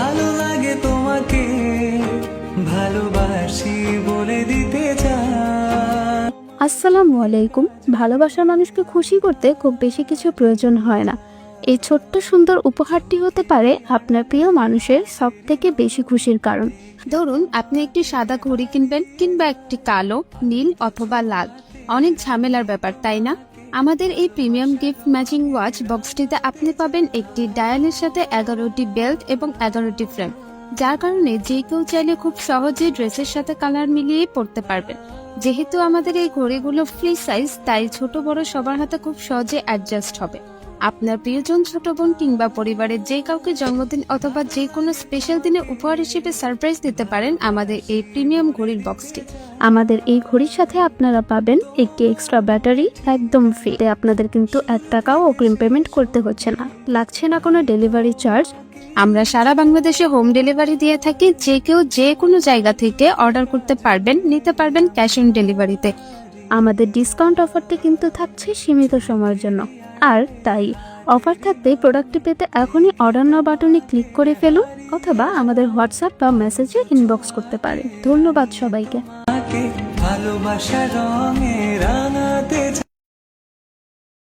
ভালো লাগে তোমাকে, ভালোবাসি বলে দিতে চাই। আসসালামু আলাইকুম। ভালোবাসার মানুষকে খুশি করতে খুব বেশি কিছু প্রয়োজন হয় না। এই ছোট্ট সুন্দর উপহারটি হতে পারে আপনার প্রিয় মানুষের সবথেকে বেশি খুশির কারণ। ধরুন আপনি একটি সাদা ঘড়ি কিনবেন, কিংবা একটি কালো, নীল অথবা লাল। অনেক ঝামেলার ব্যাপার, তাই না? আমাদের এই প্রিমিয়াম গিফট ম্যাচিং ওয়াচ বক্সটিতে আপনি পাবেন একটি ডায়ালের সাথে 11টি বেল্ট এবং 11টি ফ্রেম, যার কারণে যে কেউ চাইলে খুব সহজেই ড্রেসের সাথে কালার মিলিয়ে পরতে পারবেন। যেহেতু আমাদের এই ঘড়িগুলো ফ্রি সাইজ, তাই ছোট বড় সবার হাতে খুব সহজে অ্যাডজাস্ট হবে। আপনার প্রিয়জন, ছোট বোন কিংবা পরিবারের যে কাউকে জন্মদিন অথবা যে কোনো স্পেশাল দিনে উপহার হিসেবে সারপ্রাইজ দিতে পারেন আমাদের এই প্রিমিয়াম ঘড়ির বক্সটি। আমাদের এই ঘড়ির সাথে আপনারা পাবেন একটি এক্সট্রা ব্যাটারি একদম ফ্রি। আপনাদের কিন্তু 1 টাকাও অগ্রিম পেমেন্ট করতে হচ্ছে না, লাগছে না কোনো ডেলিভারি চার্জ। আমরা সারা বাংলাদেশে হোম ডেলিভারি দিয়ে থাকি। যে কেউ যে কোনো জায়গা থেকে অর্ডার করতে পারবেন, নিতে পারবেন ক্যাশ অন ডেলিভারিতে। আমাদের ডিসকাউন্ট অফারটি কিন্তু থাকছে সীমিত সময়ের জন্য, আর তাই অফার থাকতে প্রোডাক্টটি পেতে এখনই অর্ডার নাও বাটনে ক্লিক করে ফেলুন, অথবা আমাদের হোয়াটসঅ্যাপ বা মেসেজে ইনবক্স করতে পারেন। ধন্যবাদ সবাইকে। ভালোবাসা রঙে রাঙা